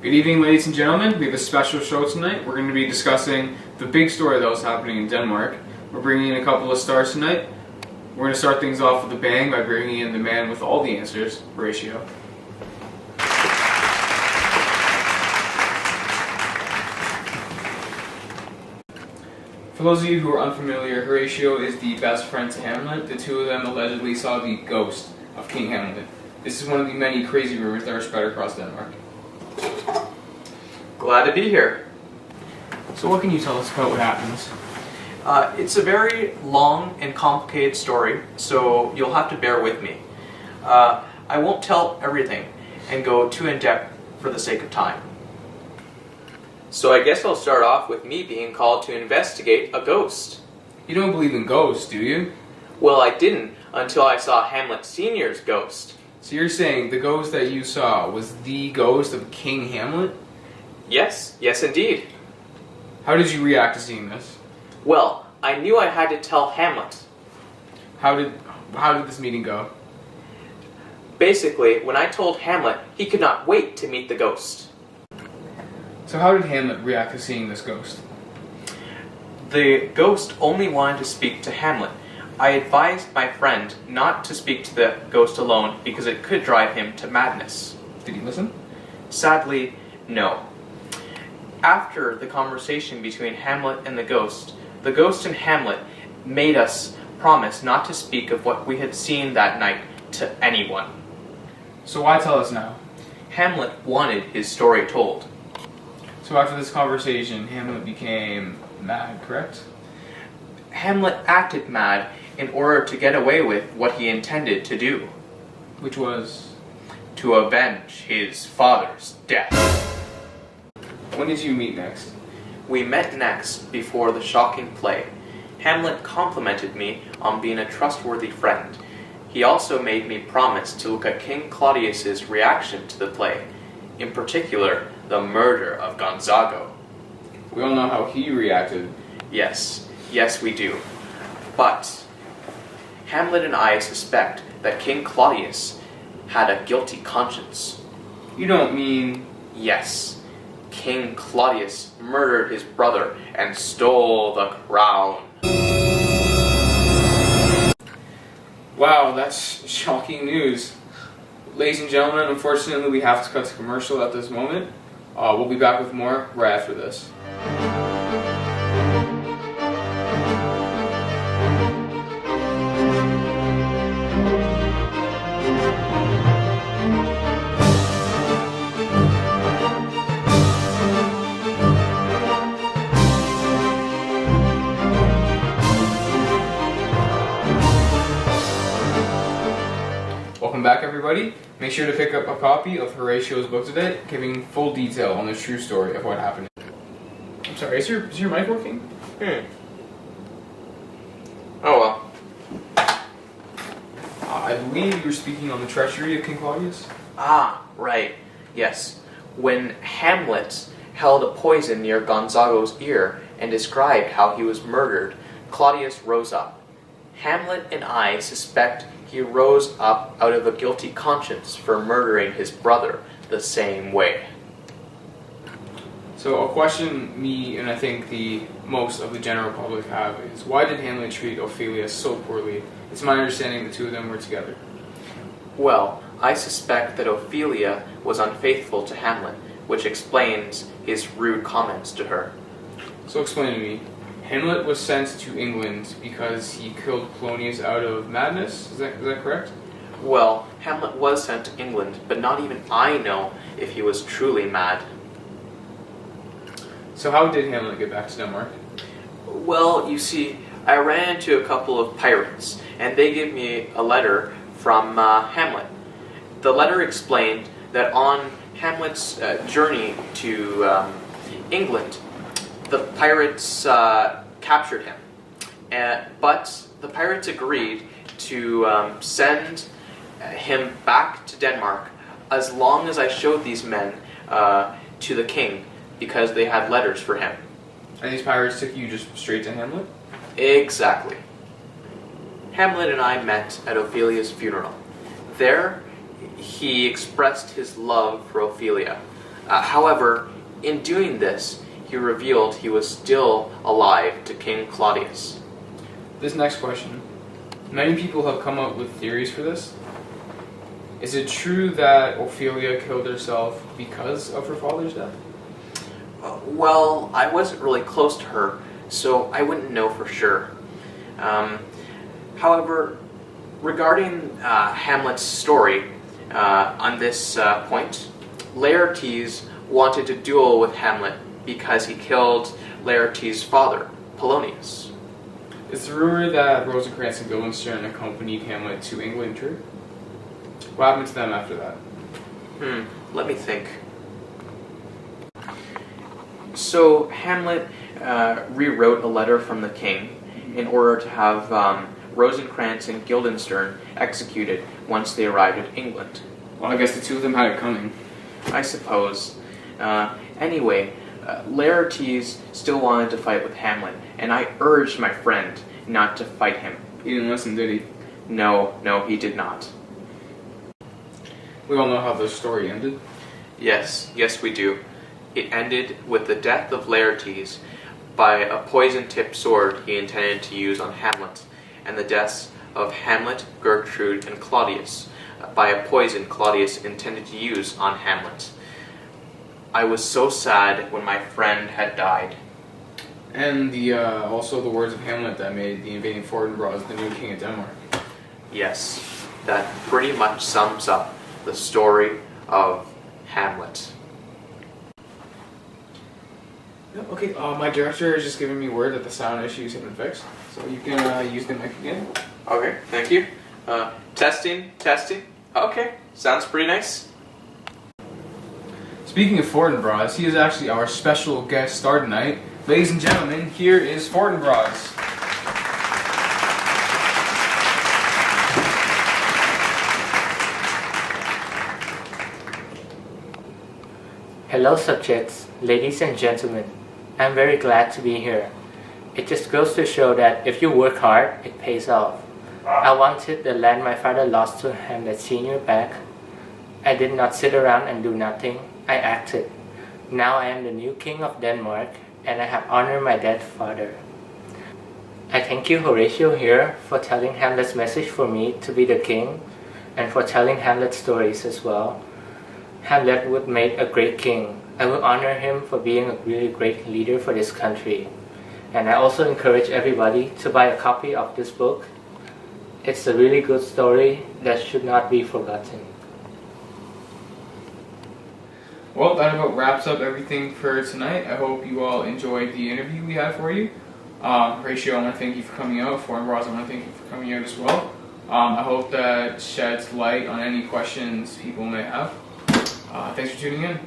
Good evening, ladies and gentlemen. We have a special show tonight. We're going to be discussing the big story that was happening in Denmark. We're bringing in a couple of stars tonight. We're going to start things off with a bang by bringing in the man with all the answers, Horatio. For those of you who are unfamiliar, Horatio is the best friend to Hamlet. The two of them allegedly saw the ghost of King Hamlet. This is one of the many crazy rumors that are spread across Denmark. Glad to be here. So what can you tell us about what happens? It's a very long and complicated story, so you'll have to bear with me. I won't tell everything and go too in-depth for the sake of time. So I guess I'll start off with me being called to investigate a ghost. You don't believe in ghosts, do you? Well, I didn't until I saw Hamlet Sr.'s ghost. So you're saying the ghost that you saw was the ghost of King Hamlet? Yes indeed. How did you react to seeing this? Well, I knew I had to tell Hamlet. How did this meeting go? Basically, when I told Hamlet, he could not wait to meet the ghost. So how did Hamlet react to seeing this ghost? The ghost only wanted to speak to Hamlet. I advised my friend not to speak to the ghost alone because it could drive him to madness. Did he listen? Sadly, no. After the conversation between Hamlet and the ghost and Hamlet made us promise not to speak of what we had seen that night to anyone. So why tell us now? Hamlet wanted his story told. So after this conversation, Hamlet became mad, correct? Hamlet acted mad in order to get away with what he intended to do. Which was? To avenge his father's death. When did you meet next? We met next before the shocking play. Hamlet complimented me on being a trustworthy friend. He also made me promise to look at King Claudius's reaction to the play, in particular, the murder of Gonzago. We all know how he reacted. Yes we do. But Hamlet and I suspect that King Claudius had a guilty conscience. You don't mean... Yes. King Claudius murdered his brother and stole the crown. Wow, that's shocking news. Ladies and gentlemen, unfortunately we have to cut to commercial at this moment. We'll be back with more right after this. Welcome back, everybody. Make sure to pick up a copy of Horatio's book today, giving full detail on the true story of what happened. I'm sorry, is your mic working? Oh well. I believe you were speaking on the treachery of King Claudius? Ah, right. Yes. When Hamlet held a poison near Gonzago's ear and described how he was murdered, Claudius rose up. Hamlet and I suspect he rose up out of a guilty conscience for murdering his brother the same way. So a question me and I think the most of the general public have is, why did Hamlet treat Ophelia so poorly? It's my understanding the two of them were together. Well, I suspect that Ophelia was unfaithful to Hamlet, which explains his rude comments to her. So explain to me. Hamlet was sent to England because he killed Polonius out of madness? Is that correct? Well, Hamlet was sent to England, but not even I know if he was truly mad. So how did Hamlet get back to Denmark? Well, you see, I ran into a couple of pirates, and they gave me a letter from Hamlet. The letter explained that on Hamlet's journey to England, the pirates captured him, but the pirates agreed to send him back to Denmark as long as I showed these men to the king, because they had letters for him. And these pirates took you just straight to Hamlet? Exactly. Hamlet and I met at Ophelia's funeral. There, he expressed his love for Ophelia. However, in doing this, he revealed he was still alive to King Claudius. This next question. Many people have come up with theories for this. Is it true that Ophelia killed herself because of her father's death? Well, I wasn't really close to her, so I wouldn't know for sure. However, regarding Hamlet's story, on this point, Laertes wanted to duel with Hamlet because he killed Laertes' father, Polonius. Is the rumor that Rosencrantz and Guildenstern accompanied Hamlet to England true? What happened to them after that? Let me think. So Hamlet rewrote a letter from the king in order to have Rosencrantz and Guildenstern executed once they arrived at England. Well, I guess the two of them had it coming. I suppose. Anyway, Laertes still wanted to fight with Hamlet, and I urged my friend not to fight him. He didn't listen, did he? No, he did not. We all know how the story ended. Yes, we do. It ended with the death of Laertes by a poison-tipped sword he intended to use on Hamlet, and the deaths of Hamlet, Gertrude, and Claudius by a poison Claudius intended to use on Hamlet. I was so sad when my friend had died. And also the words of Hamlet that made the invading Fortinbras the new king of Denmark. Yes, that pretty much sums up the story of Hamlet. Okay, my director has just given me word that the sound issues have been fixed, so you can use the mic again. Okay, thank you. Testing. Okay, sounds pretty nice. Speaking of Fortinbras, he is actually our special guest star tonight. Ladies and gentlemen, here is Fortinbras. Hello subjects, ladies and gentlemen. I'm very glad to be here. It just goes to show that if you work hard, it pays off. I wanted the land my father lost to Hamlet Sr. back. I did not sit around and do nothing. I acted. Now I am the new king of Denmark, and I have honored my dead father. I thank you, Horatio, here for telling Hamlet's message for me to be the king, and for telling Hamlet's stories as well. Hamlet would make a great king. I will honor him for being a really great leader for this country. And I also encourage everybody to buy a copy of this book. It's a really good story that should not be forgotten. Well, that about wraps up everything for tonight. I hope you all enjoyed the interview we had for you. Horatio, I want to thank you for coming out. Fortinbras, I want to thank you for coming out as well. I hope that sheds light on any questions people may have. Thanks for tuning in.